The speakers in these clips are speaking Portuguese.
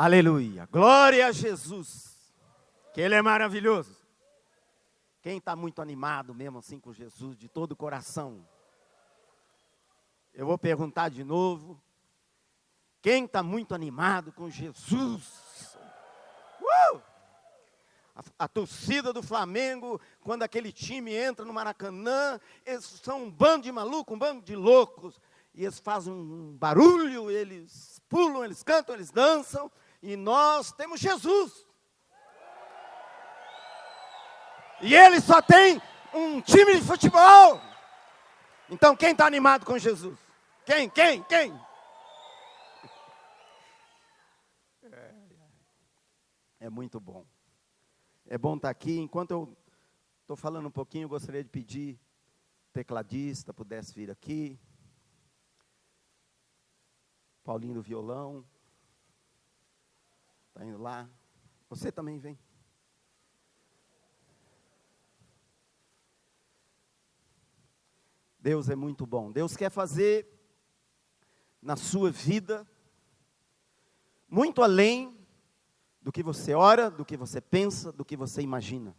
Aleluia. Glória a Jesus. Que Ele é maravilhoso. Quem está muito animado mesmo assim com Jesus, de todo o coração? Eu vou perguntar de novo. Quem está muito animado com Jesus? A torcida do Flamengo, quando aquele time entra no Maracanã, eles são um bando de malucos, um bando de loucos. E eles fazem um barulho, eles pulam, eles cantam, eles dançam. E nós temos Jesus. E ele só tem um time de futebol. Então quem está animado com Jesus? Quem? É muito bom. É bom estar aqui. Enquanto eu estou falando um pouquinho, eu gostaria de pedir o tecladista pudesse vir aqui. Paulinho do violão. Está indo lá. Você também vem. Deus é muito bom. Deus quer fazer na sua vida muito além do que você ora, do que você pensa, do que você imagina.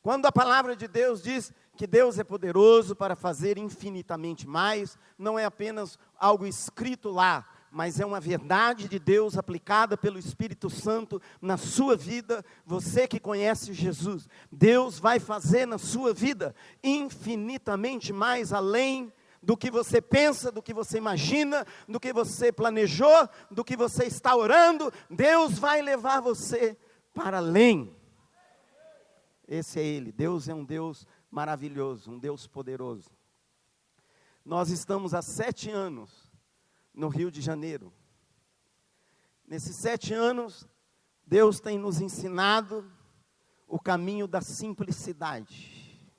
Quando a palavra de Deus diz que Deus é poderoso para fazer infinitamente mais, não é apenas algo escrito lá, mas é uma verdade de Deus aplicada pelo Espírito Santo na sua vida. Você que conhece Jesus, Deus vai fazer na sua vida infinitamente mais além do que você pensa, do que você imagina, do que você planejou, do que você está orando. Deus vai levar você para além. Esse é Ele. Deus é um Deus maravilhoso, um Deus poderoso. Nós estamos há 7 anos no Rio de Janeiro. Nesses 7 anos, Deus tem nos ensinado o caminho da simplicidade.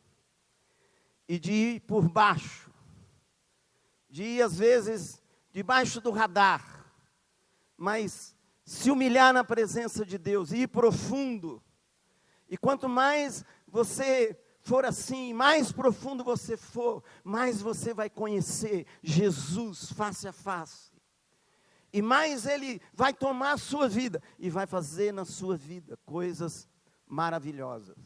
E de ir por baixo. De ir, às vezes, debaixo do radar. Mas se humilhar na presença de Deus, e ir profundo. E quanto mais você for assim, mais profundo você for, mais você vai conhecer Jesus face a face. E mais Ele vai tomar a sua vida e vai fazer na sua vida coisas maravilhosas.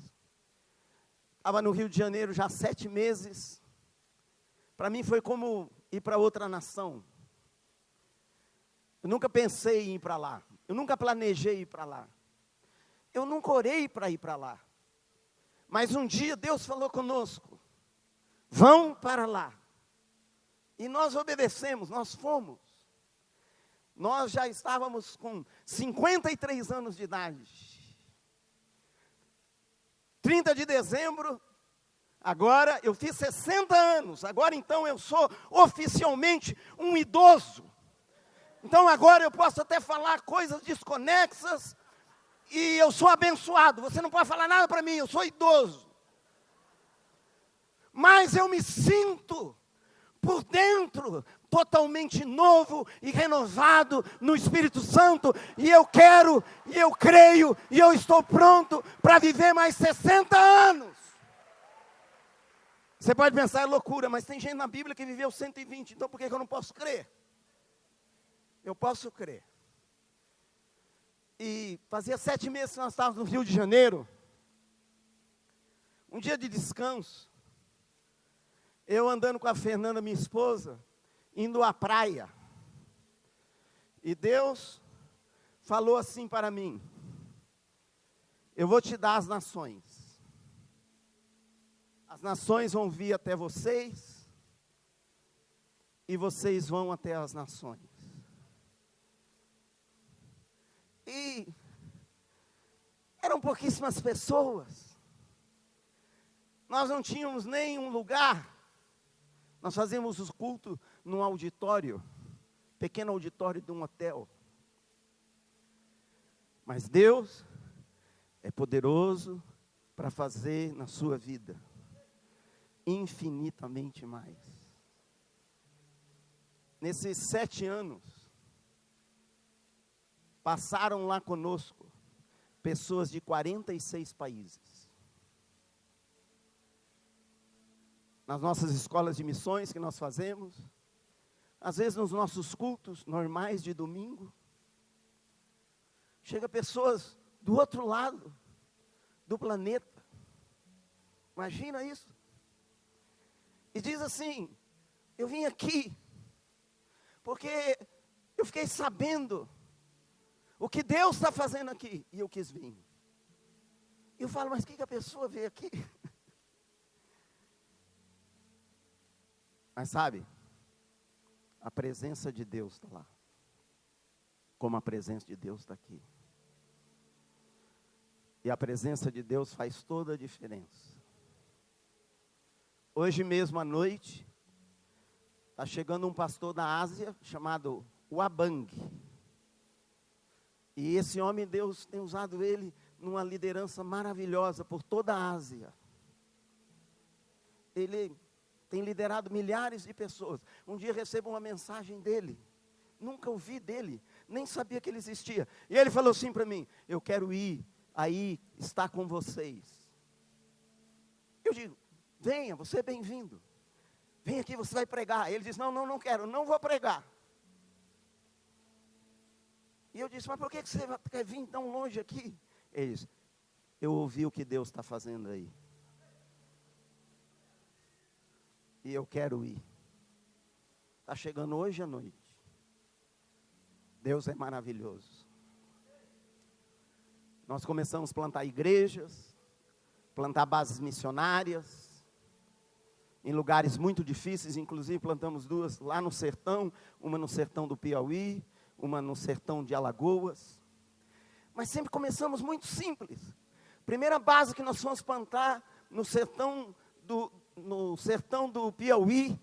Estava no Rio de Janeiro já há 7 meses. Para mim foi como ir para outra nação. Eu nunca pensei em ir para lá. Eu nunca planejei ir para lá. Eu nunca orei para ir para lá. Mas um dia Deus falou conosco. Vão para lá. E nós obedecemos, nós fomos. Nós já estávamos com 53 anos de idade. 30 de dezembro, agora eu fiz 60 anos. Agora então eu sou oficialmente um idoso. Então agora eu posso até falar coisas desconexas. E eu sou abençoado, você não pode falar nada para mim, eu sou idoso. Mas eu me sinto por dentro totalmente novo e renovado no Espírito Santo. E eu quero, e eu creio, e eu estou pronto para viver mais 60 anos. Você pode pensar, é loucura, mas tem gente na Bíblia que viveu 120, então por que eu não posso crer? Eu posso crer. E fazia 7 meses que nós estávamos no Rio de Janeiro. Um dia de descanso. Eu andando com a Fernanda, minha esposa, indo à praia. E Deus falou assim para mim. Eu vou te dar as nações. As nações vão vir até vocês. E vocês vão até as nações. E eram pouquíssimas pessoas. Nós não tínhamos nem um lugar. Nós fazíamos os cultos num auditório, pequeno auditório de um hotel. Mas Deus é poderoso para fazer na sua vida infinitamente mais. Nesses 7 anos, passaram lá conosco pessoas de 46 países. Nas nossas escolas de missões que nós fazemos, às vezes nos nossos cultos normais de domingo, Chega pessoas do outro lado do planeta. Imagina isso. E diz assim: eu vim aqui porque eu fiquei sabendo o que Deus está fazendo aqui, e eu quis vir. E eu falo, mas o que a pessoa veio aqui? Mas sabe, a presença de Deus está lá, como a presença de Deus está aqui. E a presença de Deus faz toda a diferença. Hoje mesmo à noite, está chegando um pastor da Ásia, chamado Wabang. E esse homem, Deus tem usado ele numa liderança maravilhosa por toda a Ásia. Ele tem liderado milhares de pessoas. Um dia recebo uma mensagem dele. Nunca ouvi dele, nem sabia que ele existia. E ele falou assim para mim: eu quero ir aí estar com vocês. Eu digo: venha, você é bem-vindo. Vem aqui, você vai pregar. Ele diz: não quero, não vou pregar. E eu disse: mas por que você quer vir tão longe aqui? Ele disse: eu ouvi o que Deus está fazendo aí. E eu quero ir. Está chegando hoje à noite. Deus é maravilhoso. Nós começamos a plantar igrejas, plantar bases missionárias, em lugares muito difíceis, inclusive plantamos 2 lá no sertão, uma no sertão do Piauí, uma no sertão de Alagoas. Mas sempre começamos muito simples. Primeira base que nós fomos plantar no sertão do Piauí.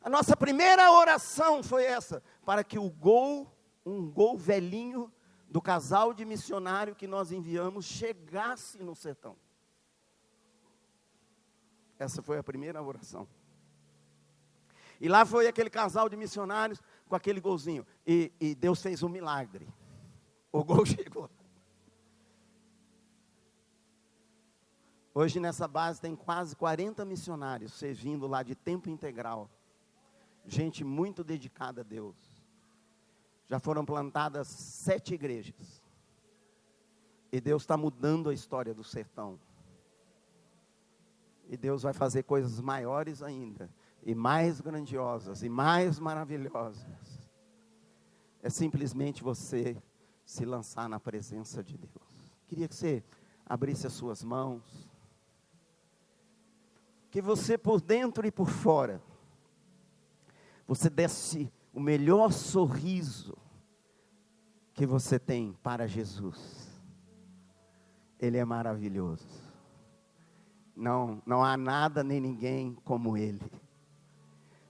A nossa primeira oração foi essa: para que um gol velhinho do casal de missionário que nós enviamos chegasse no sertão. Essa foi a primeira oração. E lá foi aquele casal de missionários com aquele golzinho. E Deus fez um milagre. O gol chegou. Hoje nessa base tem quase 40 missionários servindo lá de tempo integral. Gente muito dedicada a Deus. Já foram plantadas 7 igrejas. E Deus está mudando a história do sertão. E Deus vai fazer coisas maiores ainda, e mais grandiosas, e mais maravilhosas. É simplesmente você se lançar na presença de Deus. Queria que você abrisse as suas mãos. Que você por dentro e por fora, você desse o melhor sorriso que você tem para Jesus. Ele é maravilhoso. Não há nada nem ninguém como Ele.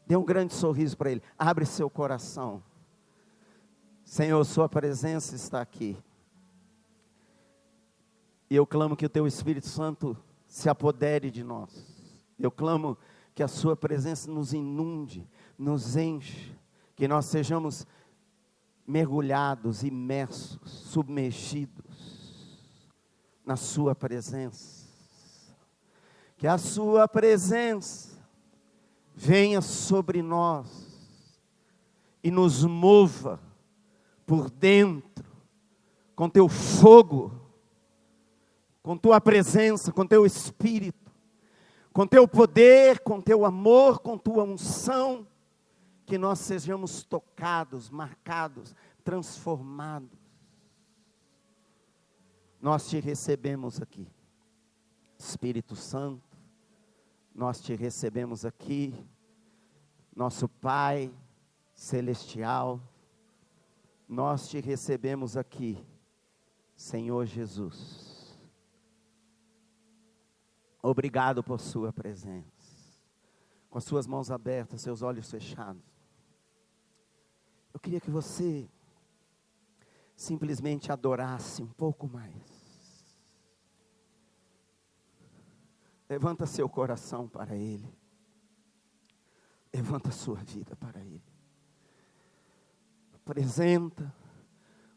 Dê um grande sorriso para Ele. Abre seu coração. Senhor, sua presença está aqui. E eu clamo que o Teu Espírito Santo se apodere de nós. Eu clamo que a sua presença nos inunde, nos enche. Que nós sejamos mergulhados, imersos, submergidos na sua presença. Que a sua presença venha sobre nós e nos mova por dentro, com teu fogo, com tua presença, com teu espírito, com teu poder, com teu amor, com tua unção, que nós sejamos tocados, marcados, transformados. Nós te recebemos aqui, Espírito Santo. Nós te recebemos aqui, nosso Pai Celestial, nós te recebemos aqui, Senhor Jesus. Obrigado por sua presença. Com as suas mãos abertas, seus olhos fechados. Eu queria que você simplesmente adorasse um pouco mais. Levanta seu coração para Ele. Levanta sua vida para Ele. Apresenta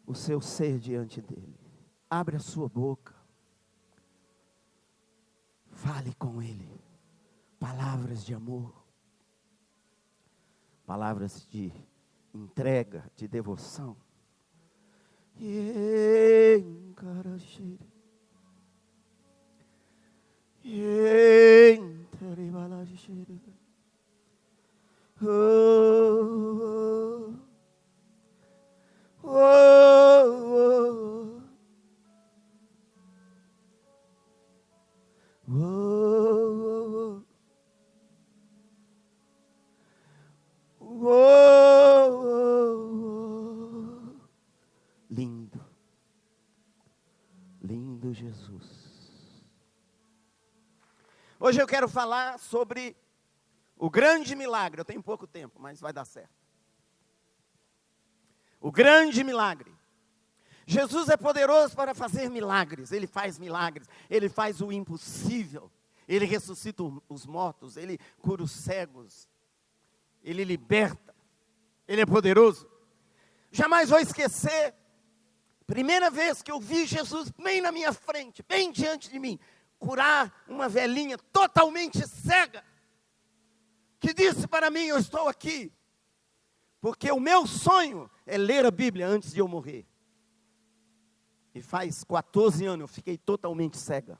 o seu ser diante dEle. Abre a sua boca. Fale com Ele. Palavras de amor. Palavras de entrega, de devoção. lindo Jesus. Hoje eu quero falar sobre o grande milagre. Eu tenho pouco tempo, mas vai dar certo. O grande milagre. Jesus é poderoso para fazer milagres. Ele faz milagres. Ele faz o impossível. Ele ressuscita os mortos. Ele cura os cegos. Ele liberta. Ele é poderoso. Jamais vou esquecer. Primeira vez que eu vi Jesus bem na minha frente, bem diante de mim, curar uma velhinha totalmente cega, que disse para mim: eu estou aqui, porque o meu sonho é ler a Bíblia antes de eu morrer. E faz 14 anos eu fiquei totalmente cega.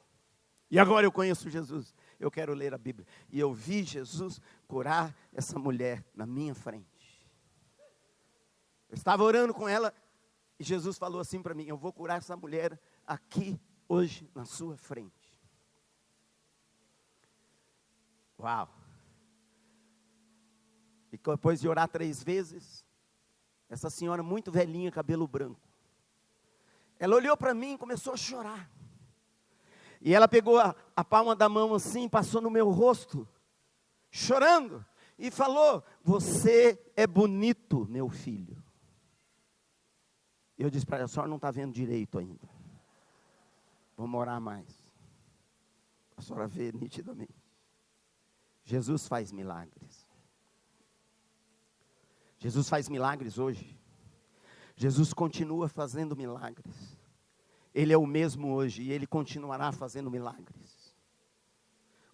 E agora eu conheço Jesus, eu quero ler a Bíblia. E eu vi Jesus curar essa mulher na minha frente. Eu estava orando com ela, e Jesus falou assim para mim: eu vou curar essa mulher aqui, hoje, na sua frente. Uau! E depois de orar 3 vezes, essa senhora muito velhinha, cabelo branco, ela olhou para mim e começou a chorar. E ela pegou a palma da mão assim, passou no meu rosto, chorando, e falou: você é bonito, meu filho. Eu disse para ela: a senhora não está vendo direito ainda. Vamos orar mais. A senhora vê nitidamente. Jesus faz milagres. Jesus faz milagres hoje. Jesus continua fazendo milagres. Ele é o mesmo hoje e Ele continuará fazendo milagres.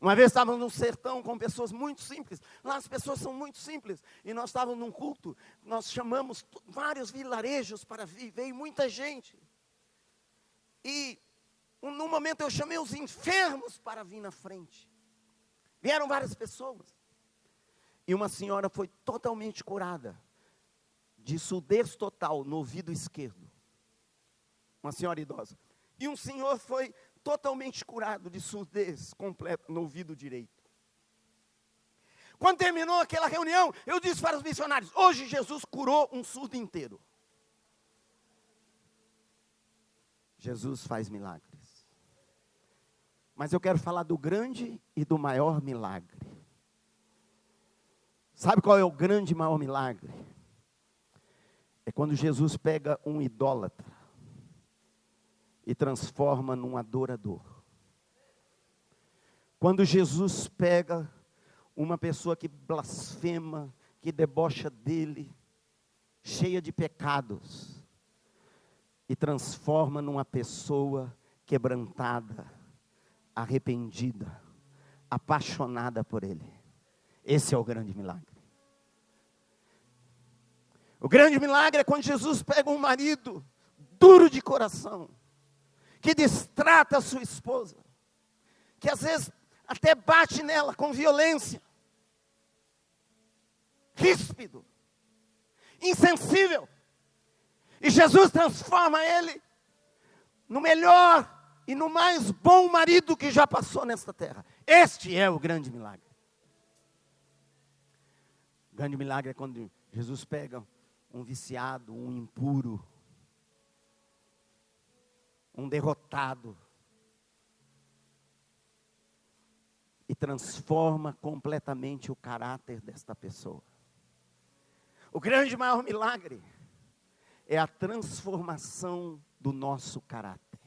Uma vez estávamos num sertão com pessoas muito simples. Lá as pessoas são muito simples. E nós estávamos num culto. Nós chamamos vários vilarejos para vir. Veio muita gente. E num momento eu chamei os enfermos para vir na frente. Vieram várias pessoas. E uma senhora foi totalmente curada. De surdez total no ouvido esquerdo. Uma senhora idosa. E um senhor foi totalmente curado de surdez completa no ouvido direito. Quando terminou aquela reunião, eu disse para os missionários: hoje Jesus curou um surdo inteiro. Jesus faz milagres. Mas eu quero falar do grande e do maior milagre. Sabe qual é o grande e maior milagre? É quando Jesus pega um idólatra e transforma num adorador. Quando Jesus pega uma pessoa que blasfema, que debocha dele, cheia de pecados, e transforma numa pessoa quebrantada, arrependida, apaixonada por ele. Esse é o grande milagre. O grande milagre é quando Jesus pega um marido duro de coração, que destrata a sua esposa, que às vezes até bate nela com violência, ríspido, insensível, e Jesus transforma ele no melhor e no mais bom marido que já passou nesta terra. Este é o grande milagre. O grande milagre é quando Jesus pega um viciado, um impuro, um derrotado, e transforma completamente o caráter desta pessoa. O grande e maior milagre é a transformação do nosso caráter.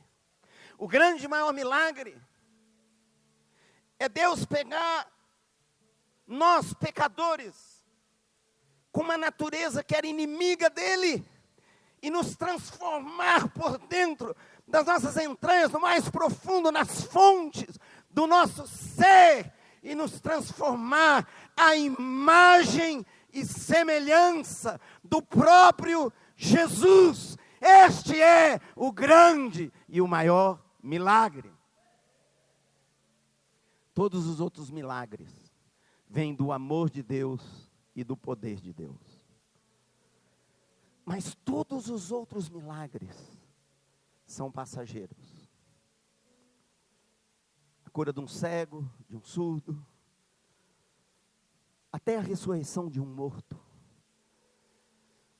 O grande e maior milagre é Deus pegar nós, pecadores, com uma natureza que era inimiga dele, e nos transformar por dentro das nossas entranhas, no mais profundo, nas fontes do nosso ser, e nos transformar à imagem e semelhança do próprio Jesus. Este é o grande e o maior milagre. Todos os outros milagres vêm do amor de Deus e do poder de Deus. Mas todos os outros milagres são passageiros. A cura de um cego, de um surdo, até a ressurreição de um morto.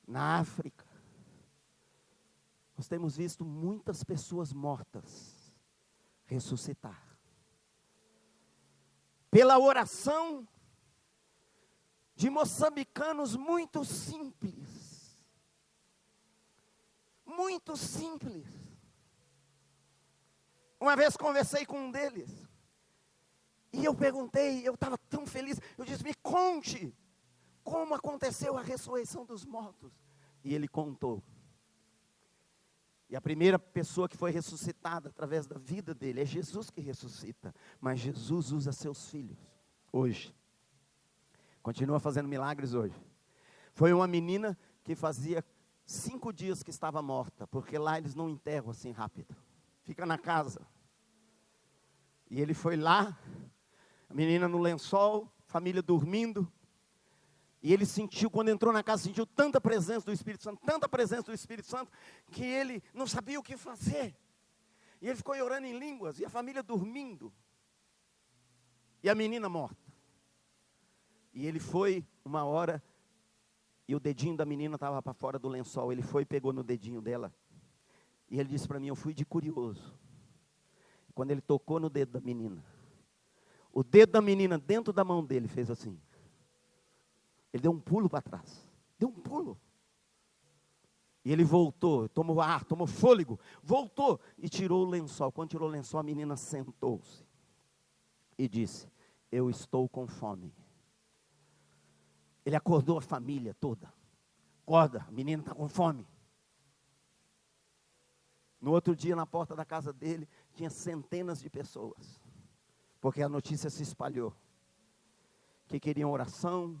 Na África, nós temos visto muitas pessoas mortas ressuscitar. Pela oração de moçambicanos muito simples. Muito simples. Uma vez conversei com um deles. E eu perguntei, eu estava tão feliz. Eu disse, me conte como aconteceu a ressurreição dos mortos. E ele contou. E a primeira pessoa que foi ressuscitada através da vida dele é Jesus que ressuscita. Mas Jesus usa seus filhos hoje. Continua fazendo milagres hoje. Foi uma menina que fazia 5 dias que estava morta. Porque lá eles não enterram assim rápido. Fica na casa. E ele foi lá, a menina no lençol, família dormindo. E ele sentiu, quando entrou na casa, sentiu tanta presença do Espírito Santo, que ele não sabia o que fazer. E ele ficou orando em línguas, e a família dormindo. E a menina morta. E ele foi uma hora, e o dedinho da menina estava para fora do lençol. Ele foi e pegou no dedinho dela. E ele disse para mim, eu fui de curioso. Quando ele tocou no dedo da menina, o dedo da menina dentro da mão dele fez assim. Ele deu um pulo para trás. Deu um pulo. E ele voltou, tomou ar, tomou fôlego. Voltou e tirou o lençol. Quando tirou o lençol, a menina sentou-se. E disse, eu estou com fome. Ele acordou a família toda. Acorda, a menina está com fome. No outro dia, na porta da casa dele, tinha centenas de pessoas. Porque a notícia se espalhou. Que queriam oração,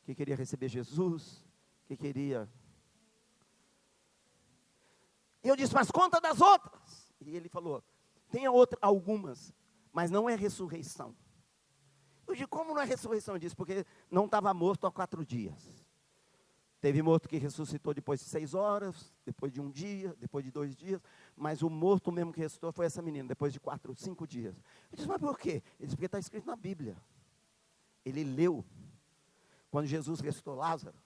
que queria receber Jesus, que queria... E eu disse, mas conta das outras. E ele falou, tem algumas, mas não é ressurreição. Eu disse, como não é ressurreição? Ele disse, porque não estava morto há 4 dias. Teve morto que ressuscitou depois de 6 horas, depois de 1 dia, depois de 2 dias, mas o morto mesmo que ressuscitou foi essa menina, depois de 4, 5 dias. Eu disse, mas por quê? Ele disse, porque está escrito na Bíblia. Ele leu. Quando Jesus ressuscitou Lázaro,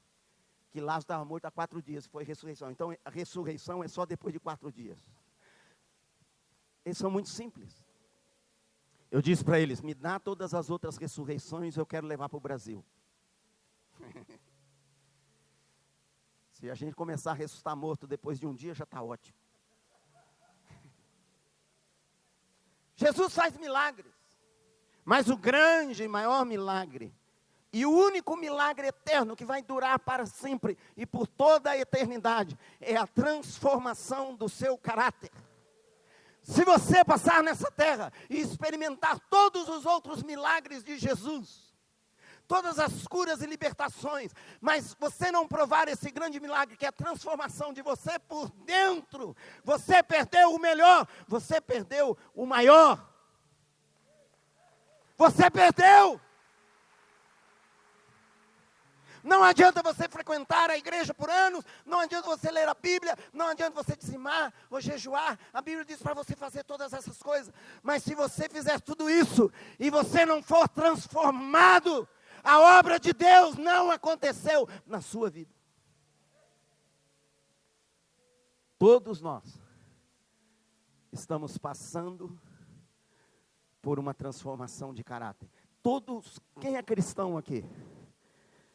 que Lázaro estava morto há 4 dias, foi ressurreição. Então, a ressurreição é só depois de 4 dias. Eles são muito simples. Eu disse para eles, me dá todas as outras ressurreições, eu quero levar para o Brasil. Se a gente começar a ressuscitar morto depois de 1 dia, já está ótimo. Jesus faz milagres, mas o grande e maior milagre, e o único milagre eterno que vai durar para sempre e por toda a eternidade, é a transformação do seu caráter. Se você passar nessa terra e experimentar todos os outros milagres de Jesus, todas as curas e libertações, mas você não provar esse grande milagre, que é a transformação de você por dentro, você perdeu o melhor, você perdeu o maior. Você perdeu. Não adianta você frequentar a igreja por anos, não adianta você ler a Bíblia, não adianta você dizimar ou jejuar. A Bíblia diz para você fazer todas essas coisas, mas se você fizer tudo isso e você não for transformado, a obra de Deus não aconteceu na sua vida. Todos nós estamos passando por uma transformação de caráter. Todos, quem é cristão aqui?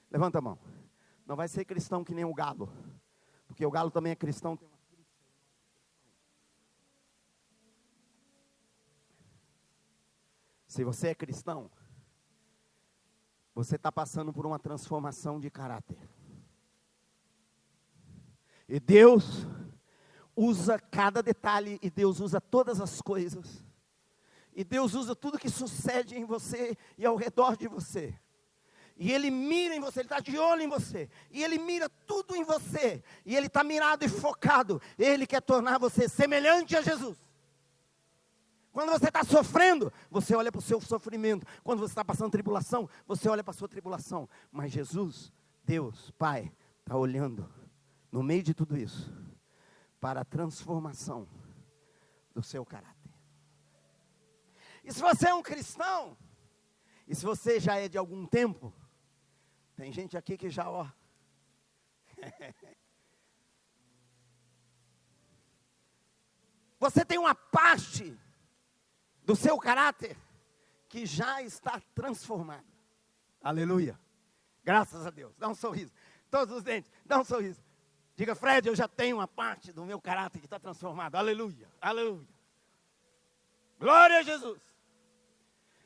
Levanta a mão. Não vai ser cristão que nem o galo, porque o galo também é cristão. Se você é cristão, você está passando por uma transformação de caráter. E Deus usa cada detalhe, e Deus usa todas as coisas. E Deus usa tudo que sucede em você e ao redor de você. E Ele mira em você, Ele está de olho em você. E Ele mira tudo em você. E Ele está mirado e focado. Ele quer tornar você semelhante a Jesus. Quando você está sofrendo, você olha para o seu sofrimento. Quando você está passando tribulação, você olha para a sua tribulação. Mas Jesus, Deus, Pai, está olhando no meio de tudo isso para a transformação do seu caráter. E se você é um cristão, e se você já é de algum tempo, tem gente aqui que já, Você tem uma parte do seu caráter que já está transformada. Aleluia. Graças a Deus. Dá um sorriso. Todos os dentes, dá um sorriso. Diga, Fred, eu já tenho uma parte do meu caráter que está transformada. Aleluia. Aleluia. Glória a Jesus.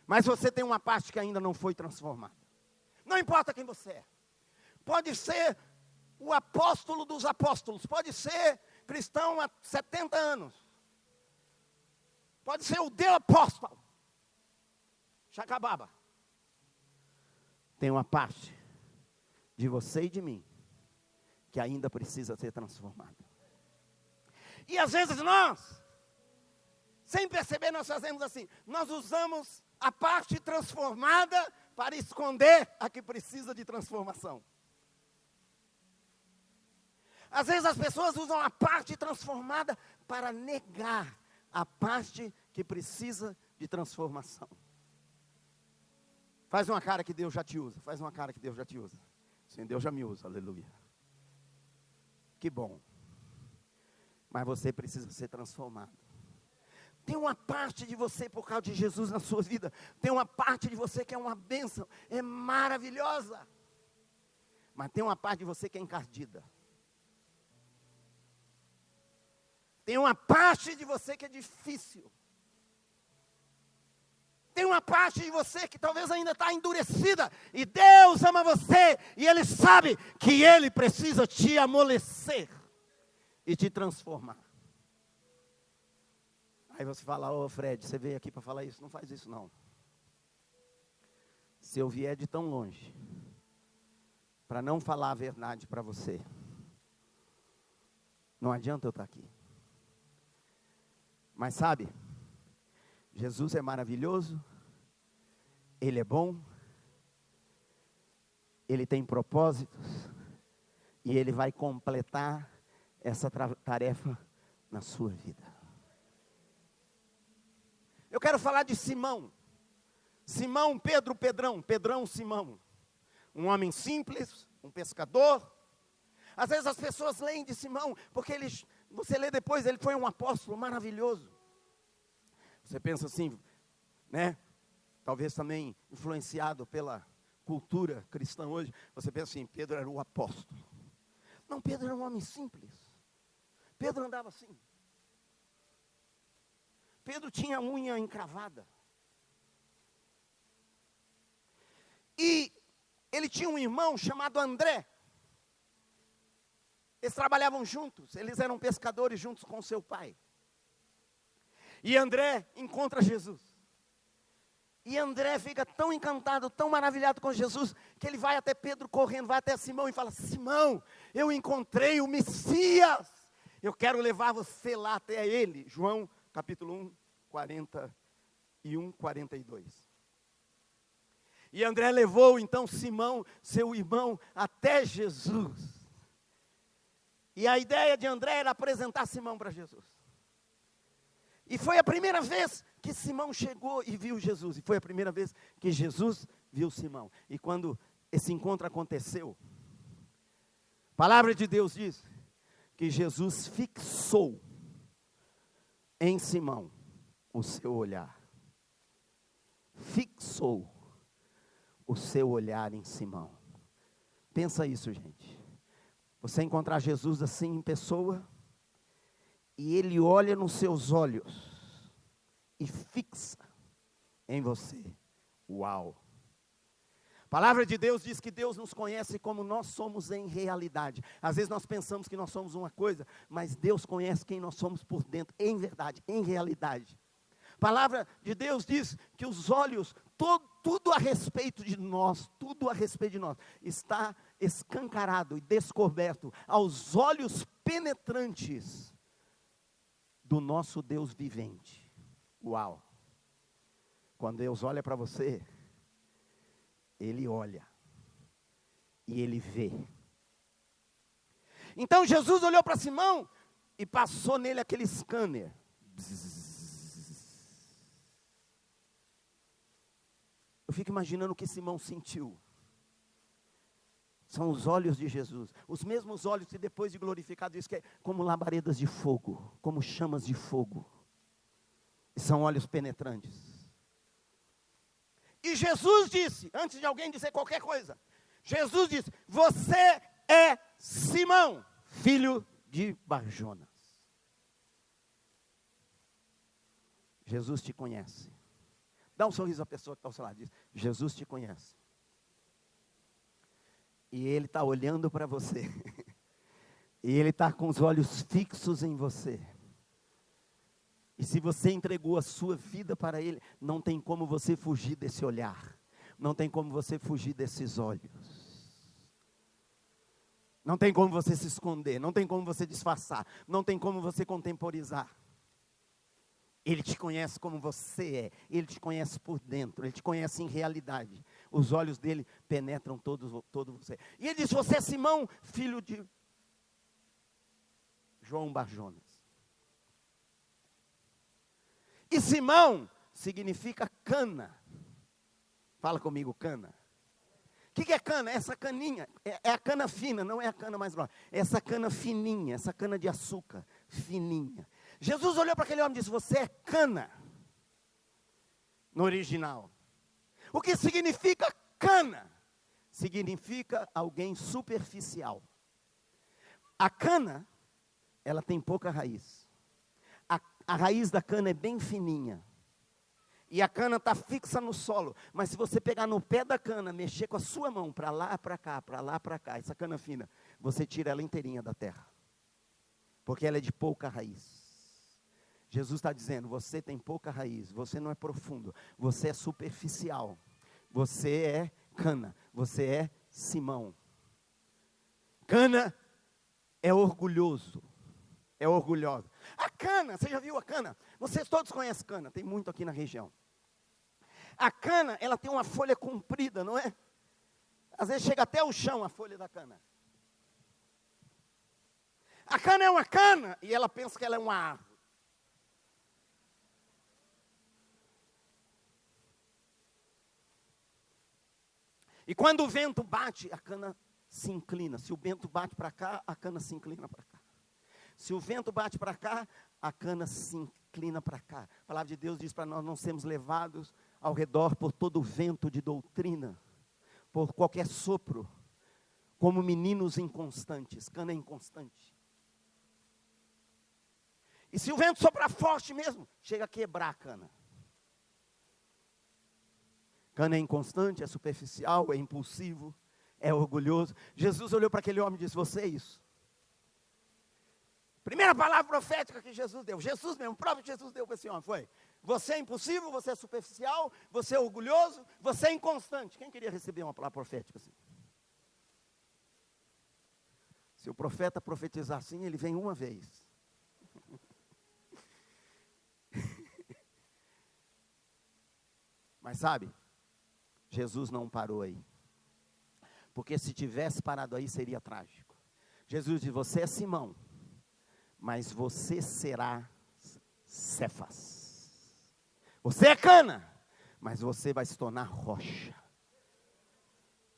Mas você tem uma parte que ainda não foi transformada. Não importa quem você é. Pode ser o apóstolo dos apóstolos. Pode ser cristão há 70 anos. Pode ser o Deus apóstolo. Chacababa. Tem uma parte de você e de mim que ainda precisa ser transformada. E às vezes nós, sem perceber, nós fazemos assim. Nós usamos a parte transformada para esconder a que precisa de transformação. Às vezes as pessoas usam a parte transformada para negar a parte que precisa de transformação. Faz uma cara que Deus já te usa. Faz uma cara que Deus já te usa. Sim, Deus já me usa, aleluia. Que bom. Mas você precisa ser transformado. Tem uma parte de você, por causa de Jesus na sua vida, tem uma parte de você que é uma bênção, é maravilhosa. Mas tem uma parte de você que é encardida. Tem uma parte de você que é difícil. Tem uma parte de você que talvez ainda está endurecida. E Deus ama você. E Ele sabe que Ele precisa te amolecer e te transformar. Aí você fala, ô Fred, você veio aqui para falar isso? Não faz isso não. Se eu vier de tão longe, para não falar a verdade para você, não adianta eu estar aqui. Mas sabe, Jesus é maravilhoso, Ele é bom, Ele tem propósitos, e Ele vai completar essa tarefa na sua vida. Eu quero falar de Simão. Simão, Pedro, Pedrão, Pedrão, Simão. Um homem simples, um pescador. Às vezes as pessoas leem de Simão, porque você lê depois, ele foi um apóstolo maravilhoso. Você pensa assim, né? Talvez também influenciado pela cultura cristã hoje. Você pensa assim, Pedro era o apóstolo. Não, Pedro era um homem simples. Pedro andava assim. Pedro tinha a unha encravada. E ele tinha um irmão chamado André. Eles trabalhavam juntos, eles eram pescadores juntos com seu pai. E André encontra Jesus. E André fica tão encantado, tão maravilhado com Jesus, que ele vai até Pedro correndo, vai até Simão e fala, Simão, eu encontrei o Messias. Eu quero levar você lá até ele. João capítulo 1, 41, 42. E André levou então Simão, seu irmão, até Jesus. E a ideia de André era apresentar Simão para Jesus. E foi a primeira vez que Simão chegou e viu Jesus. E foi a primeira vez que Jesus viu Simão. E quando esse encontro aconteceu, a palavra de Deus diz que Jesus fixou em Simão o seu olhar. Fixou o seu olhar em Simão. Pensa isso, gente. Você encontrar Jesus assim em pessoa, e Ele olha nos seus olhos, e fixa em você. Uau! A palavra de Deus diz que Deus nos conhece como nós somos em realidade. Às vezes nós pensamos que nós somos uma coisa, mas Deus conhece quem nós somos por dentro, em verdade, em realidade. A palavra de Deus diz que os olhos, tudo a respeito de nós, está escancarado e descoberto aos olhos penetrantes do nosso Deus vivente. Uau! Quando Deus olha para você, Ele olha e Ele vê. Então Jesus olhou para Simão e passou nele aquele scanner. Eu fico imaginando o que Simão sentiu. São os olhos de Jesus. Os mesmos olhos que depois de glorificado diz que é como labaredas de fogo, como chamas de fogo. E são olhos penetrantes. E Jesus disse, antes de alguém dizer qualquer coisa, Jesus disse: você é Simão, filho de Barjonas. Jesus te conhece. Dá um sorriso à pessoa que está ao seu lado. Diz: Jesus te conhece. E Ele está olhando para você. E Ele está com os olhos fixos em você. E se você entregou a sua vida para Ele, não tem como você fugir desse olhar. Não tem como você fugir desses olhos. Não tem como você se esconder. Não tem como você disfarçar. Não tem como você contemporizar. Ele te conhece como você é. Ele te conhece por dentro. Ele te conhece em realidade. Os olhos dele penetram todo você. E ele diz: você é Simão, filho de João Barjonas. E Simão significa cana. Fala comigo, cana. O que é cana? Essa caninha. É a cana fina, não é a cana mais grossa. É essa cana fininha, essa cana de açúcar fininha. Jesus olhou para aquele homem e disse: você é cana. No original. O que significa cana? Significa alguém superficial. A cana, ela tem pouca raiz. A raiz da cana é bem fininha. E a cana está fixa no solo. Mas se você pegar no pé da cana, mexer com a sua mão para lá, para cá, para lá, para cá, essa cana fina, você tira ela inteirinha da terra. Porque ela é de pouca raiz. Jesus está dizendo: você tem pouca raiz, você não é profundo, você é superficial. Você é cana, você é Simão. Cana é orgulhoso, é orgulhosa. A cana, você já viu a cana? Vocês todos conhecem cana, tem muito aqui na região. A cana, ela tem uma folha comprida, não é? Às vezes chega até o chão a folha da cana. A cana é uma cana e ela pensa que ela é uma árvore. E quando o vento bate, a cana se inclina. Se o vento bate para cá, a cana se inclina para cá. Se o vento bate para cá, a cana se inclina para cá. A palavra de Deus diz para nós não sermos levados ao redor por todo o vento de doutrina, por qualquer sopro, como meninos inconstantes. Cana é inconstante. E se o vento soprar forte mesmo, chega a quebrar a cana. Cana é inconstante, é superficial, é impulsivo, é orgulhoso. Jesus olhou para aquele homem e disse: você é isso. Primeira palavra profética que Jesus deu. Jesus mesmo, o próprio Jesus deu para esse homem, foi: você é impulsivo, você é superficial, você é orgulhoso, você é inconstante. Quem queria receber uma palavra profética assim? Se o profeta profetizar assim, ele vem uma vez. Mas sabe, Jesus não parou aí. Porque se tivesse parado aí, seria trágico. Jesus disse: você é Simão, mas você será Cefas. Você é cana, mas você vai se tornar rocha.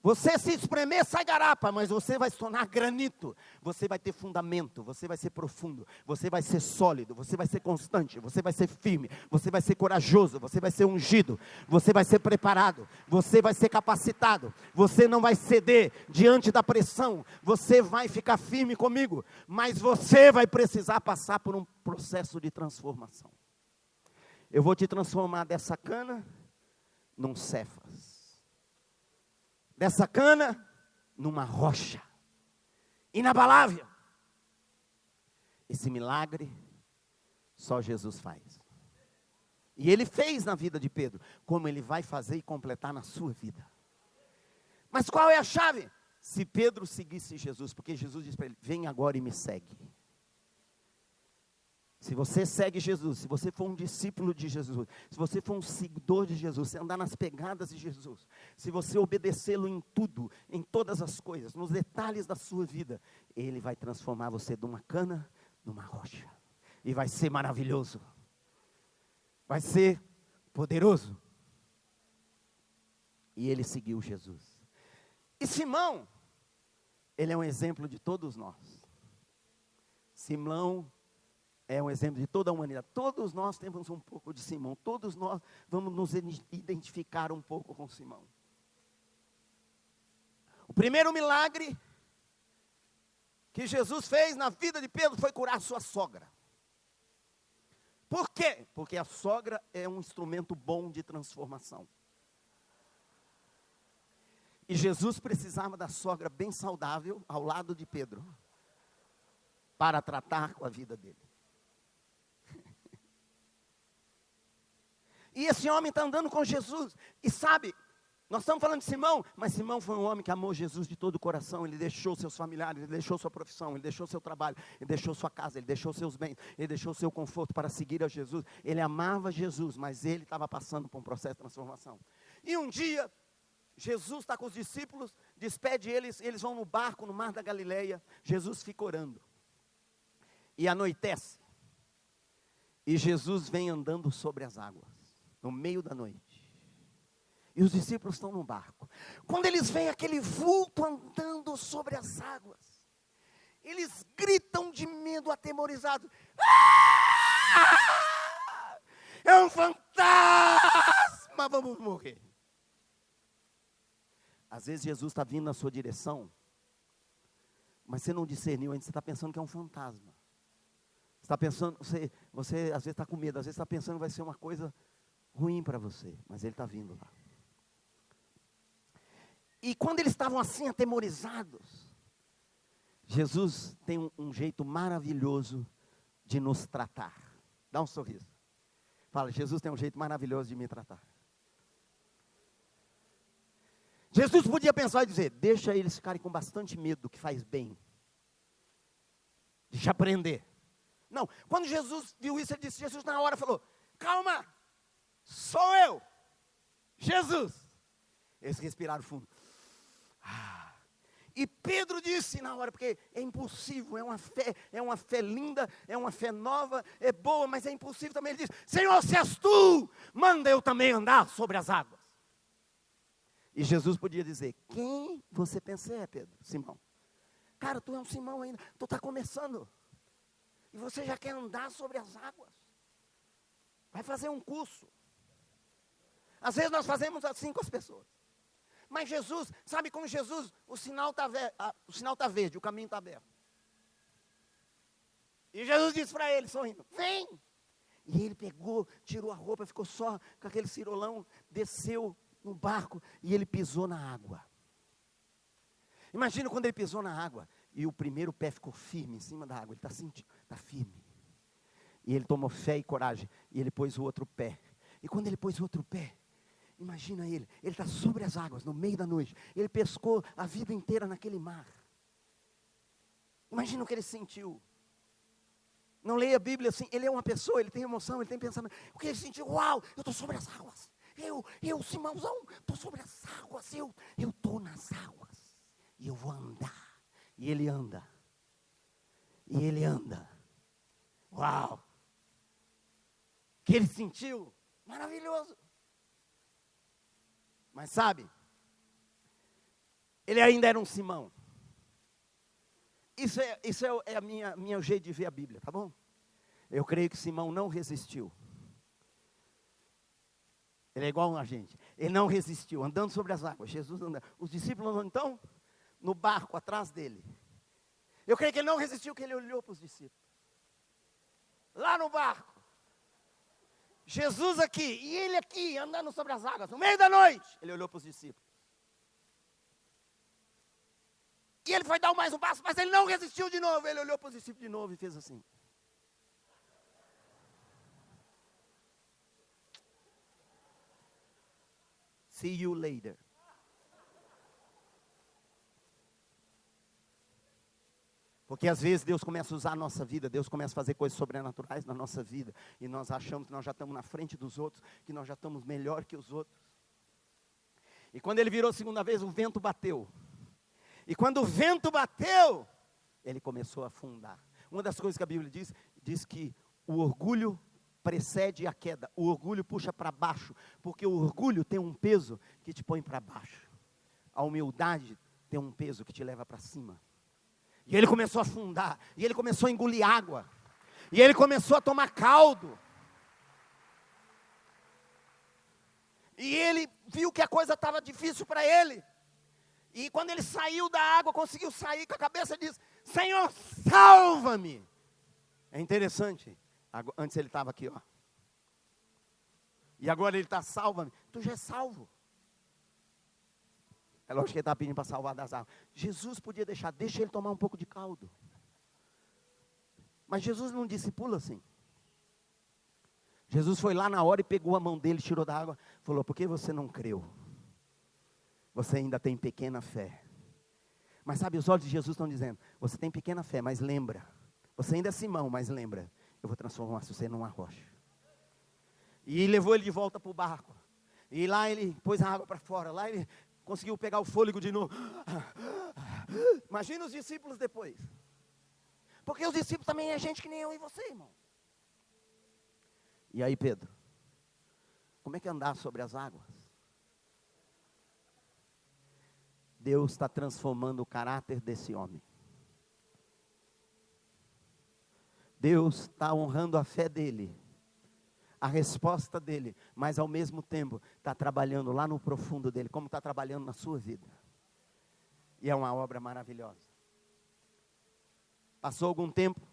Você se espremer, sai garapa, mas você vai se tornar granito. Você vai ter fundamento, você vai ser profundo, você vai ser sólido, você vai ser constante, você vai ser firme, você vai ser corajoso, você vai ser ungido, você vai ser preparado, você vai ser capacitado, você não vai ceder diante da pressão, você vai ficar firme comigo, mas você vai precisar passar por um processo de transformação. Eu vou te transformar dessa cana num Cefas. Dessa cana, numa rocha, inabalável. Esse milagre, só Jesus faz. E Ele fez na vida de Pedro, como Ele vai fazer e completar na sua vida. Mas qual é a chave? Se Pedro seguisse Jesus, porque Jesus disse para ele: vem agora e me segue. Se você segue Jesus, se você for um discípulo de Jesus, se você for um seguidor de Jesus, se andar nas pegadas de Jesus, se você obedecê-lo em tudo, em todas as coisas, nos detalhes da sua vida, Ele vai transformar você de uma cana numa rocha. E vai ser maravilhoso. Vai ser poderoso. E ele seguiu Jesus. E Simão, ele é um exemplo de todos nós. Simão é um exemplo de toda a humanidade. Todos nós temos um pouco de Simão. Todos nós vamos nos identificar um pouco com Simão. O primeiro milagre que Jesus fez na vida de Pedro foi curar sua sogra. Por quê? Porque a sogra é um instrumento bom de transformação. E Jesus precisava da sogra bem saudável ao lado de Pedro, para tratar com a vida dele. E esse homem está andando com Jesus. E sabe, nós estamos falando de Simão, mas Simão foi um homem que amou Jesus de todo o coração. Ele deixou seus familiares, ele deixou sua profissão, ele deixou seu trabalho, ele deixou sua casa, ele deixou seus bens, ele deixou seu conforto para seguir a Jesus. Ele amava Jesus, mas ele estava passando por um processo de transformação. E um dia, Jesus está com os discípulos, despede eles, eles vão no barco, no mar da Galileia. Jesus fica orando. E anoitece. E Jesus vem andando sobre as águas, no meio da noite. E os discípulos estão no barco. Quando eles veem aquele vulto andando sobre as águas, eles gritam de medo, atemorizados. Ah! É um fantasma, vamos morrer. Às vezes Jesus está vindo na sua direção, mas você não discerniu ainda, você está pensando que é um fantasma. Você está pensando, você às vezes está com medo, às vezes está pensando que vai ser uma coisa ruim para você, mas ele está vindo lá. E quando eles estavam assim atemorizados, Jesus tem um jeito maravilhoso de nos tratar. Dá um sorriso. Fala, Jesus tem um jeito maravilhoso de me tratar. Jesus podia pensar e dizer, deixa eles ficarem com bastante medo, que faz bem. Deixa aprender. Não, quando Jesus viu isso, ele disse, Jesus na hora falou, calma, sou eu, Jesus. Eles respiraram fundo. E Pedro disse na hora, porque é impossível, é uma fé linda, é uma fé nova, é boa, mas é impossível também. Ele disse, Senhor, se és tu, manda eu também andar sobre as águas. E Jesus podia dizer, quem você pensa é, Pedro? Simão. Cara, tu é um Simão ainda, tu está começando. E você já quer andar sobre as águas. Vai fazer um curso. Às vezes nós fazemos assim com as pessoas. Mas Jesus, sabe como Jesus, o sinal está verde, o caminho está aberto. E Jesus disse para ele, sorrindo, vem. E ele pegou, tirou a roupa, ficou só com aquele cirolão, desceu no barco e ele pisou na água. Imagina quando ele pisou na água e o primeiro pé ficou firme em cima da água, ele está sentindo, está firme. E ele tomou fé e coragem e ele pôs o outro pé. E quando ele pôs o outro pé, imagina ele está sobre as águas, no meio da noite. Ele pescou a vida inteira naquele mar. Imagina o que ele sentiu. Não leia a Bíblia assim, ele é uma pessoa, ele tem emoção, ele tem pensamento. O que ele sentiu? Uau, eu estou sobre as águas. Eu, Simãozão, estou sobre as águas. Eu estou nas águas. E eu vou andar. E ele anda. E ele anda. Uau. O que ele sentiu? Maravilhoso. Mas sabe, ele ainda era um Simão. Isso é a minha jeito de ver a Bíblia, tá bom? Eu creio que Simão não resistiu. Ele é igual a gente. Ele não resistiu, andando sobre as águas. Jesus andando. Os discípulos então, no barco atrás dele. Eu creio que ele não resistiu, que ele olhou para os discípulos. Lá no barco. Jesus aqui, e ele aqui, andando sobre as águas, no meio da noite. Ele olhou para os discípulos. E ele foi dar mais um passo, mas ele não resistiu de novo. Ele olhou para os discípulos de novo e fez assim. See you later. Porque às vezes Deus começa a usar a nossa vida, Deus começa a fazer coisas sobrenaturais na nossa vida, e nós achamos que nós já estamos na frente dos outros, que nós já estamos melhor que os outros. E quando ele virou a segunda vez, o vento bateu. E quando o vento bateu, ele começou a afundar. Uma das coisas que a Bíblia diz que o orgulho precede a queda. O orgulho puxa para baixo, porque o orgulho tem um peso que te põe para baixo. A humildade tem um peso que te leva para cima. E ele começou a afundar, e ele começou a engolir água, e ele começou a tomar caldo. E ele viu que a coisa estava difícil para ele. E quando ele saiu da água, conseguiu sair com a cabeça, disse: Senhor, salva-me. É interessante. Antes ele estava aqui, ó. E agora ele está: salva-me. Tu já é salvo. É lógico que ele está pedindo para salvar das águas. Jesus podia deixa ele tomar um pouco de caldo. Mas Jesus não discipula assim. Jesus foi lá na hora e pegou a mão dele, tirou da água, falou: por que você não creu? Você ainda tem pequena fé. Mas sabe, os olhos de Jesus estão dizendo: você tem pequena fé, mas lembra. Você ainda é Simão, mas lembra. Eu vou transformar você numa rocha. E levou ele de volta para o barco. E lá ele pôs a água para fora. Lá ele conseguiu pegar o fôlego de novo. Imagina os discípulos depois. Porque os discípulos também é gente que nem eu e você, irmão. E aí, Pedro, como é que é andar sobre as águas? Deus está transformando o caráter desse homem. Deus está honrando a fé dele, a resposta dele, mas ao mesmo tempo está trabalhando lá no profundo dele, como está trabalhando na sua vida. E é uma obra maravilhosa. Passou algum tempo,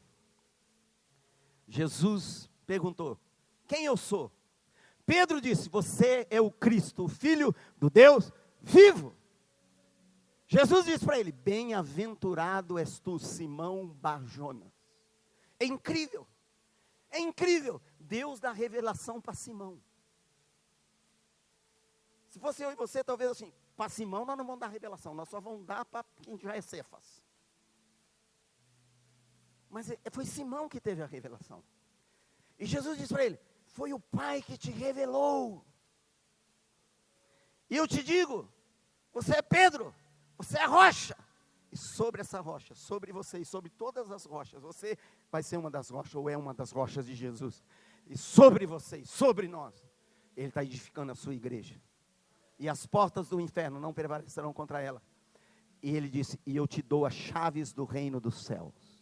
Jesus perguntou: quem eu sou? Pedro disse: você é o Cristo, o Filho do Deus vivo. Jesus disse para ele: bem-aventurado és tu, Simão Bar-Jonas. É incrível, é incrível. Deus dá revelação para Simão. Se fosse eu e você, talvez assim, para Simão nós não vamos dar revelação, nós só vamos dar para quem já é Cefas. Mas foi Simão que teve a revelação. E Jesus disse para ele: foi o Pai que te revelou. E eu te digo, você é Pedro, você é a rocha. E sobre essa rocha, sobre você e sobre todas as rochas, você vai ser uma das rochas, ou é uma das rochas de Jesus. E sobre você e sobre nós, Ele está edificando a sua igreja. E as portas do inferno não prevalecerão contra ela. E Ele disse: e eu te dou as chaves do reino dos céus.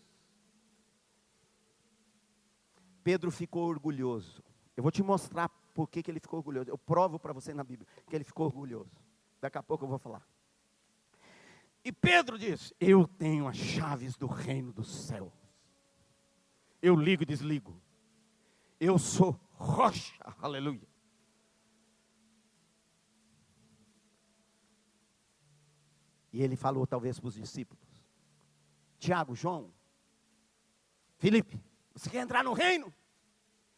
Pedro ficou orgulhoso. Eu vou te mostrar por que ele ficou orgulhoso. Eu provo para você na Bíblia que ele ficou orgulhoso. Daqui a pouco eu vou falar. E Pedro disse: eu tenho as chaves do reino dos céus. Eu ligo e desligo. Eu sou rocha, aleluia. E ele falou talvez para os discípulos: Tiago, João, Felipe, você quer entrar no reino?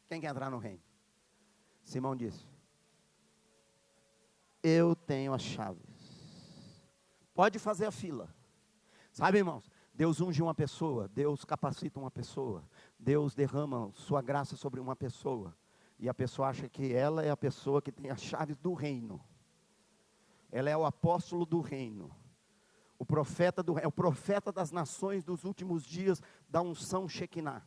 Quem quer entrar no reino? Simão disse: eu tenho as chaves. Pode fazer a fila. Sabe, irmãos, Deus unge uma pessoa, Deus capacita uma pessoa, Deus derrama sua graça sobre uma pessoa, e a pessoa acha que ela é a pessoa que tem as chaves do reino. Ela é o apóstolo do reino, o profeta é o profeta das nações dos últimos dias, da unção Shekinah.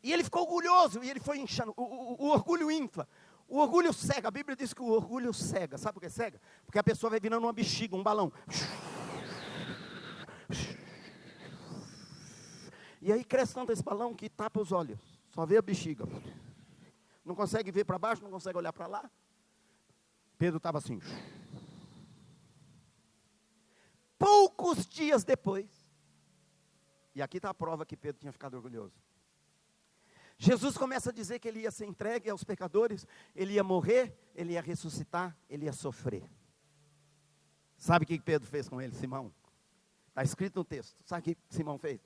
E ele ficou orgulhoso, e ele foi inchando. O orgulho infla. O orgulho cega. A Bíblia diz que o orgulho cega. Sabe por que cega? Porque a pessoa vai virando uma bexiga, um balão. E aí cresce tanto esse balão que tapa os olhos. Só vê a bexiga. Não consegue ver para baixo, não consegue olhar para lá. Pedro estava assim. Poucos dias depois, e aqui está a prova que Pedro tinha ficado orgulhoso. Jesus começa a dizer que ele ia ser entregue aos pecadores, ele ia morrer, ele ia ressuscitar, ele ia sofrer. Sabe o que Pedro fez com ele, Simão? Está escrito no texto. Sabe o que Simão fez?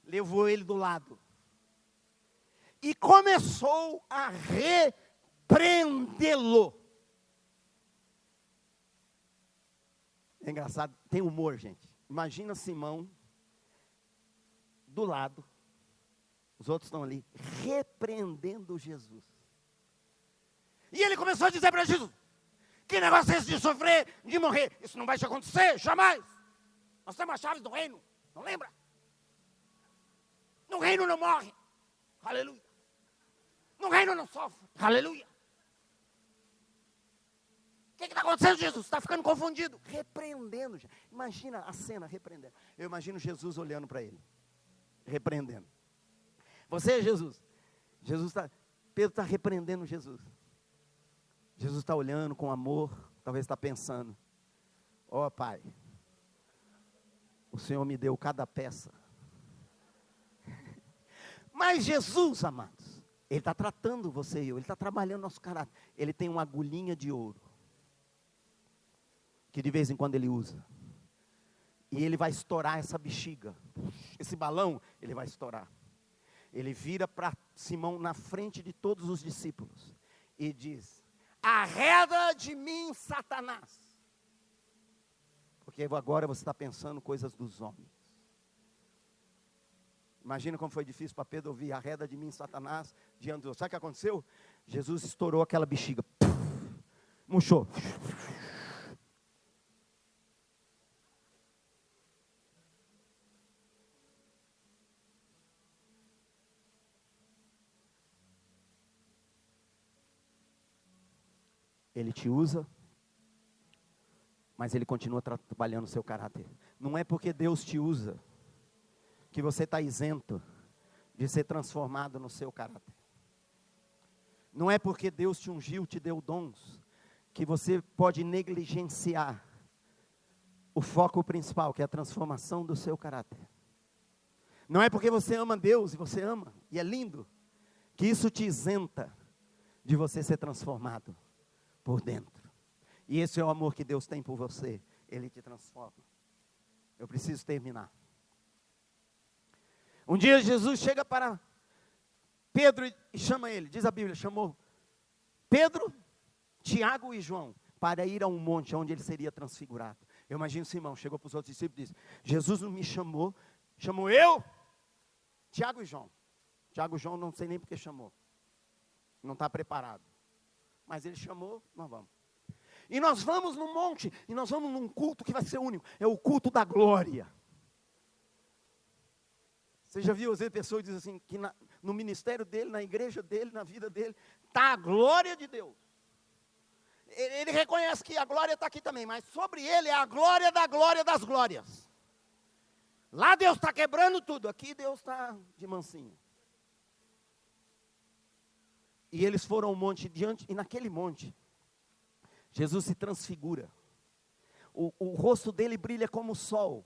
Levou ele do lado e começou a repreendê-lo. É engraçado, tem humor, gente. Imagina Simão do lado. Os outros estão ali, repreendendo Jesus. E ele começou a dizer para Jesus: que negócio é esse de sofrer, de morrer? Isso não vai te acontecer, jamais. Nós temos as chaves do reino, não lembra? No reino não morre, aleluia. No reino não sofre, aleluia. que está acontecendo, Jesus? Está ficando confundido. Repreendendo. Imagina a cena, repreendendo. Eu imagino Jesus olhando para ele, repreendendo. Você é Jesus. Pedro está repreendendo Jesus. Jesus está olhando com amor, talvez está pensando: ó Pai, o Senhor me deu cada peça. Mas Jesus, amados, Ele está tratando você e eu, Ele está trabalhando nosso caráter. Ele tem uma agulhinha de ouro, que de vez em quando Ele usa. E Ele vai estourar essa bexiga. Esse balão, Ele vai estourar. Ele vira para Simão na frente de todos os discípulos e diz: arreda de mim, Satanás. Porque agora você está pensando coisas dos homens. Imagina como foi difícil para Pedro ouvir: arreda de mim, Satanás, diante de Deus. Sabe o que aconteceu? Jesus estourou aquela bexiga. Murchou. Ele te usa, mas Ele continua trabalhando o seu caráter. Não é porque Deus te usa que você está isento de ser transformado no seu caráter. Não é porque Deus te ungiu, te deu dons, que você pode negligenciar o foco principal, que é a transformação do seu caráter. Não é porque você ama Deus, e você ama, e é lindo, que isso te isenta de você ser transformado por dentro. E esse é o amor que Deus tem por você. Ele te transforma. Eu preciso terminar. Um dia Jesus chega para Pedro e chama ele. Diz a Bíblia, chamou Pedro, Tiago e João para ir a um monte onde ele seria transfigurado. Eu imagino Simão, chegou para os outros discípulos e disse: Jesus não me chamou, chamou eu, Tiago e João. Tiago e João não sei nem porque chamou. Não está preparado. Mas ele chamou, nós vamos. E nós vamos no monte, e nós vamos num culto que vai ser único. É o culto da glória. Você já viu, às vezes, pessoas dizem assim, que no ministério dele, na igreja dele, na vida dele, está a glória de Deus. Ele reconhece que a glória está aqui também, mas sobre ele é a glória das glórias. Lá Deus está quebrando tudo, aqui Deus está de mansinho. E eles foram ao monte diante, e naquele monte, Jesus se transfigura. O rosto dele brilha como o sol.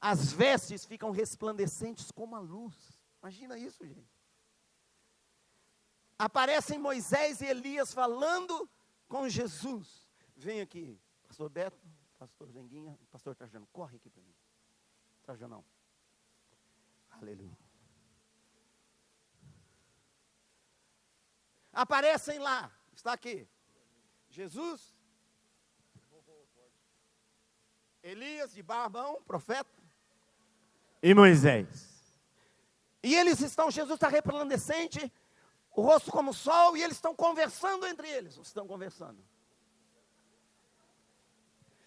As vestes ficam resplandecentes como a luz. Imagina isso, gente. Aparecem Moisés e Elias falando com Jesus. Vem aqui, pastor Beto, pastor Zenguinha, pastor Trajano, corre aqui para mim. Trajanão. Aleluia. Aparecem lá, está aqui, Jesus, Elias de barbão, profeta, e Moisés. E eles estão, Jesus está resplandecente, o rosto como o sol, e eles estão conversando entre eles. Estão conversando.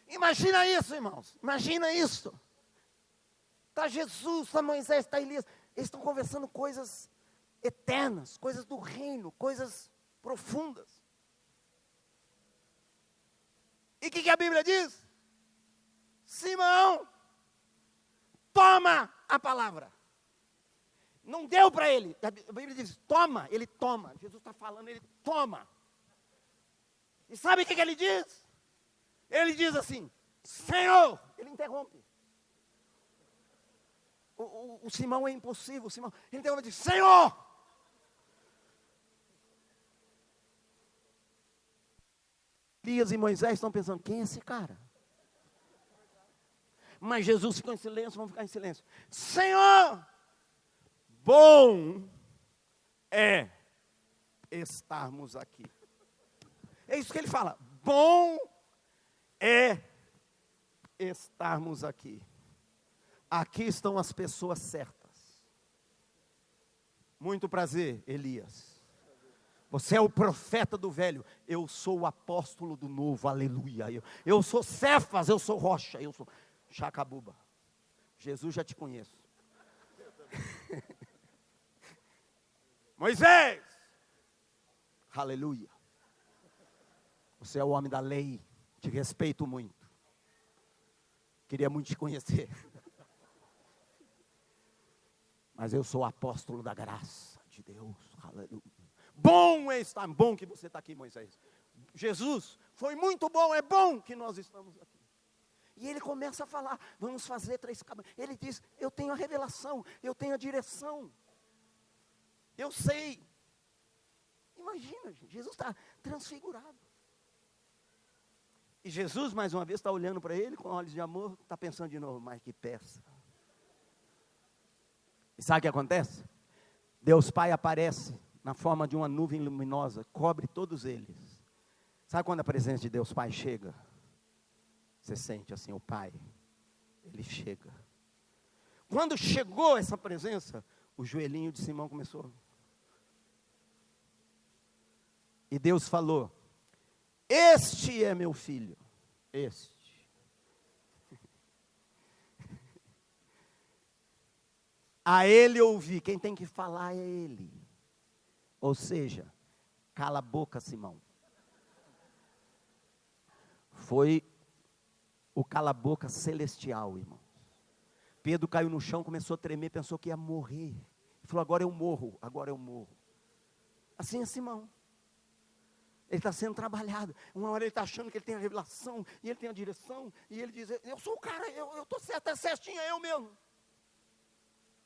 Imagina isso, irmãos, imagina isso. Está Jesus, está Moisés, está Elias, eles estão conversando coisas eternas, coisas do reino, coisas profundas. E o que a Bíblia diz? Simão, toma a palavra. Não deu para ele. A Bíblia diz, toma, ele toma. Jesus está falando, ele toma. E sabe o que ele diz? Ele diz assim, Senhor, ele interrompe. O Simão é impossível, o Simão, ele interrompe e diz, Senhor! Elias e Moisés estão pensando, quem é esse cara? Mas Jesus ficou em silêncio, vamos ficar em silêncio. Senhor, bom é estarmos aqui. É isso que ele fala, bom é estarmos aqui. Aqui estão as pessoas certas. Muito prazer, Elias. Você é o profeta do velho, eu sou o apóstolo do novo, aleluia. Eu sou Cefas, eu sou Rocha, eu sou Chacabuba. Jesus, já te conheço. Moisés, aleluia. Você é o homem da lei, te respeito muito. Queria muito te conhecer. Mas eu sou o apóstolo da graça de Deus. Aleluia. Bom é estar, bom que você está aqui, Moisés. Jesus, foi muito bom, é bom que nós estamos aqui. E ele começa a falar, vamos fazer 3 cabanas. Ele diz, eu tenho a revelação, eu tenho a direção. Eu sei. Imagina, gente, Jesus está transfigurado. E Jesus, mais uma vez, está olhando para ele com olhos de amor, está pensando de novo, mas que peça. E sabe o que acontece? Deus Pai aparece na forma de uma nuvem luminosa, cobre todos eles. Sabe quando a presença de Deus Pai chega? Você sente assim, o Pai, Ele chega. Quando chegou essa presença, o joelhinho de Simão começou. E Deus falou, este é meu filho, este. A ele ouvi, quem tem que falar é ele. Ou seja, cala a boca, Simão. Foi o cala-boca celestial, irmãos. Pedro caiu no chão, começou a tremer, pensou que ia morrer. Ele falou, agora eu morro, agora eu morro. Assim é Simão. Ele está sendo trabalhado. Uma hora ele está achando que ele tem a revelação, e ele tem a direção, e ele diz, eu sou o cara, eu estou certo, é certinho, é eu mesmo.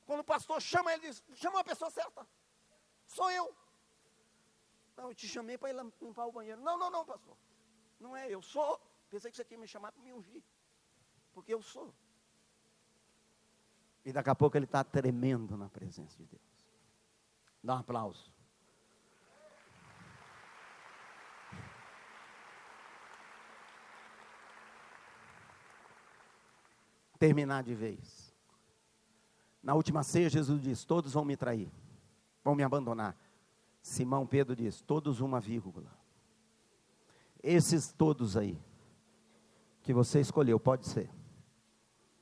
Quando o pastor chama, ele diz, chama a pessoa certa. Sou eu. Não, eu te chamei para ir limpar o banheiro. Não, pastor. Não é, eu sou. Pensei que você tinha me chamado para me ungir. Porque eu sou. E daqui a pouco ele está tremendo na presença de Deus. Dá um aplauso. Terminar de vez. Na última ceia, Jesus diz, todos vão me trair, vão me abandonar. Simão Pedro diz, todos 1,. Esses todos aí, que você escolheu, pode ser.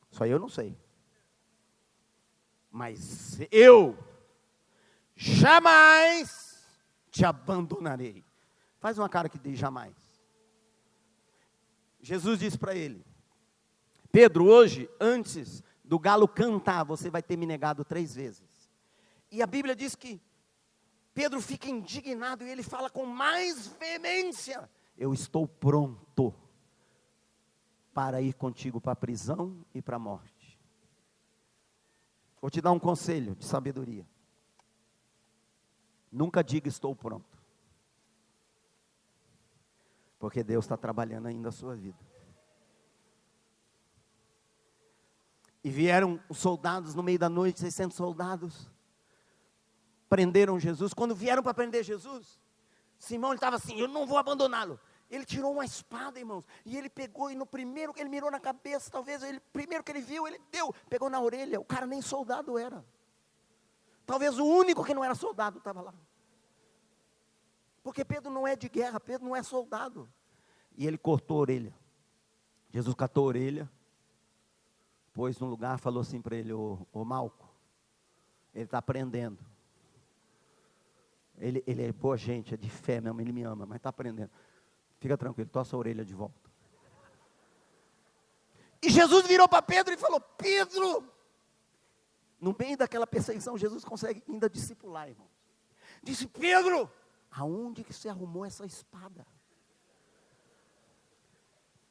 Só eu não sei. Mas eu jamais te abandonarei. Faz uma cara que diz jamais. Jesus disse para ele, Pedro, hoje, antes do galo cantar, você vai ter me negado 3 vezes. E a Bíblia diz que Pedro fica indignado e ele fala com mais veemência, eu estou pronto para ir contigo para a prisão e para a morte. Vou te dar um conselho de sabedoria. Nunca diga estou pronto. Porque Deus está trabalhando ainda a sua vida. E vieram os soldados no meio da noite, 600 soldados, prenderam Jesus. Quando vieram para prender Jesus, Simão estava assim, eu não vou abandoná-lo. Ele tirou uma espada, irmãos, e ele pegou, e no primeiro que ele mirou na cabeça, talvez, primeiro que ele viu, ele deu, pegou na orelha. O cara nem soldado era. Talvez o único que não era soldado estava lá. Porque Pedro não é de guerra, Pedro não é soldado. E ele cortou a orelha. Jesus catou a orelha, pôs no lugar, falou assim para ele, ô Malco, ele está aprendendo. Ele é boa gente, é de fé mesmo, ele me ama, mas está aprendendo. Fica tranquilo, tossa a orelha de volta. E Jesus virou para Pedro e falou, Pedro, no meio daquela perseguição, Jesus consegue ainda discipular, irmãos. Disse, Pedro, aonde que você arrumou essa espada?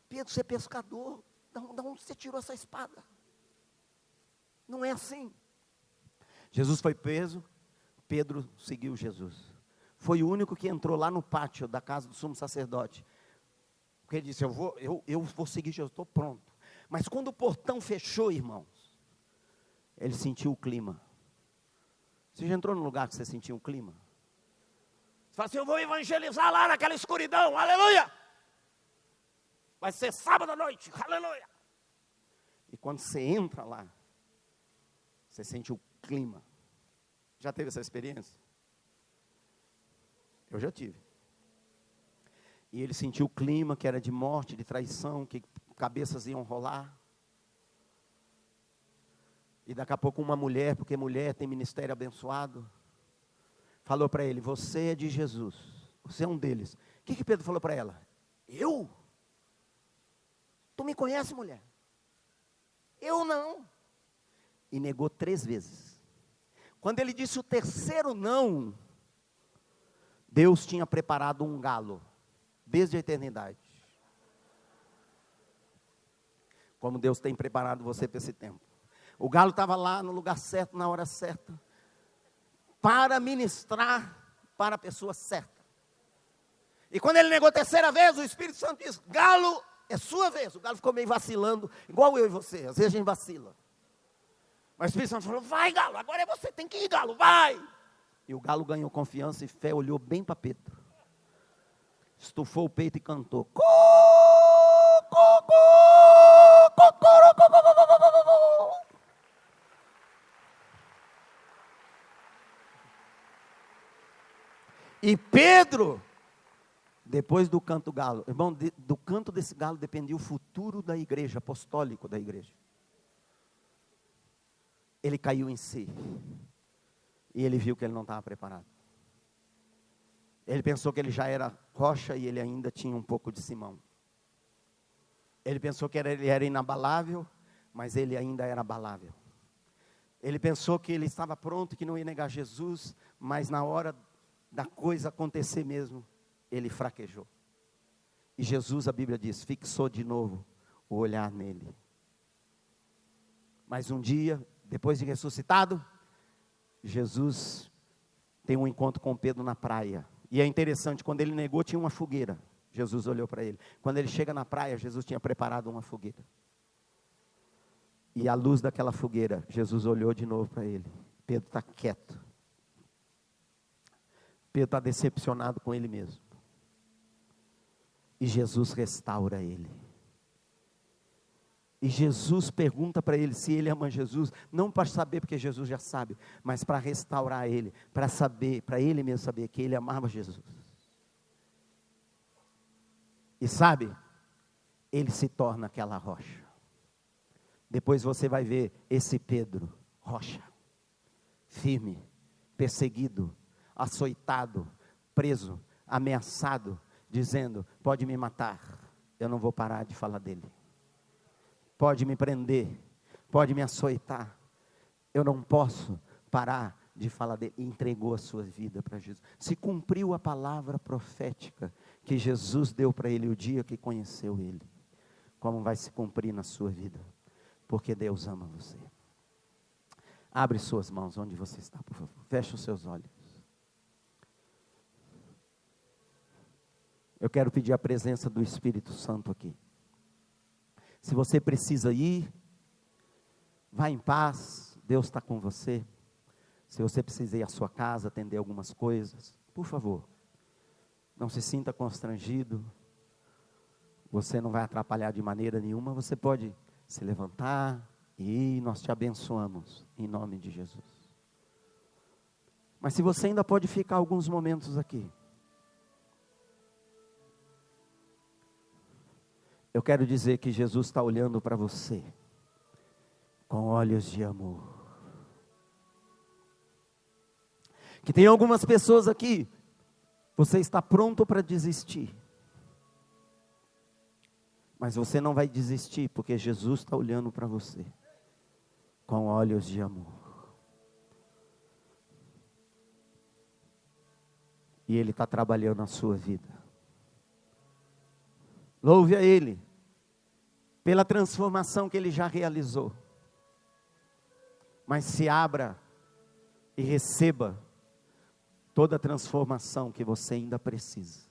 Pedro, você é pescador, da onde você tirou essa espada? Não é assim. Jesus foi preso, Pedro seguiu Jesus. Foi o único que entrou lá no pátio da casa do sumo sacerdote. Porque ele disse, eu vou seguir Jesus, estou pronto. Mas quando o portão fechou, irmãos, ele sentiu o clima. Você já entrou num lugar que você sentiu um clima? Você fala assim, eu vou evangelizar lá naquela escuridão, aleluia! Vai ser sábado à noite, aleluia! E quando você entra lá, você sente o clima. Já teve essa experiência? Eu já tive. E ele sentiu o clima que era de morte, de traição, que cabeças iam rolar. E daqui a pouco uma mulher, porque mulher tem ministério abençoado, falou para ele, você é de Jesus, você é um deles. O que Pedro falou para ela? Eu? Tu me conhece, mulher? Eu não. E negou 3 vezes. Quando ele disse o terceiro não, Deus tinha preparado um galo, desde a eternidade. Como Deus tem preparado você para esse tempo. O galo estava lá no lugar certo, na hora certa, para ministrar para a pessoa certa. E quando ele negou a terceira vez, o Espírito Santo disse: galo, é sua vez. O galo ficou meio vacilando, igual eu e você, às vezes a gente vacila. Mas o Espírito Santo falou: vai, galo, agora é você, tem que ir, galo, vai. E o galo ganhou confiança e fé, olhou bem para Pedro, estufou o peito e cantou: cu, cu, cu, cu, cu, cu, cu, cu, cu, cu. E Pedro, depois do canto galo, irmão, do canto desse galo dependia o futuro da igreja, apostólico da igreja. Ele caiu em si. E ele viu que ele não estava preparado. Ele pensou que ele já era rocha e ele ainda tinha um pouco de Simão. Ele pensou que ele era inabalável, mas ele ainda era abalável. Ele pensou que ele estava pronto, que não ia negar Jesus, mas na hora da coisa acontecer mesmo, ele fraquejou. E Jesus, a Bíblia diz, fixou de novo o olhar nele. Mas um dia, depois de ressuscitado, Jesus tem um encontro com Pedro na praia. E é interessante, quando ele negou, tinha uma fogueira. Jesus olhou para ele. Quando ele chega na praia, Jesus tinha preparado uma fogueira. E à luz daquela fogueira, Jesus olhou de novo para ele. Pedro está quieto. Pedro está decepcionado com ele mesmo. E Jesus restaura ele. E Jesus pergunta para ele se ele ama Jesus, não para saber porque Jesus já sabe, mas para restaurar ele, para saber, para ele mesmo saber que ele amava Jesus. E sabe, ele se torna aquela rocha. Depois você vai ver esse Pedro, rocha, firme, perseguido, açoitado, preso, ameaçado, dizendo: pode me matar, eu não vou parar de falar dele. Pode me prender, pode me açoitar, eu não posso parar de falar dele. E entregou a sua vida para Jesus. Se cumpriu a palavra profética que Jesus deu para ele o dia que conheceu ele. Como vai se cumprir na sua vida? Porque Deus ama você. Abre suas mãos onde você está, por favor. Feche os seus olhos. Eu quero pedir a presença do Espírito Santo aqui. Se você precisa ir, vá em paz, Deus está com você. Se você precisa ir à sua casa, atender algumas coisas, por favor, não se sinta constrangido. Você não vai atrapalhar de maneira nenhuma, você pode se levantar e ir, nós te abençoamos, em nome de Jesus. Mas se você ainda pode ficar alguns momentos aqui, eu quero dizer que Jesus está olhando para você, com olhos de amor. Que tem algumas pessoas aqui, você está pronto para desistir. Mas você não vai desistir, porque Jesus está olhando para você, com olhos de amor. E Ele está trabalhando na sua vida. Louve a Ele, pela transformação que Ele já realizou. Mas se abra e receba toda a transformação que você ainda precisa.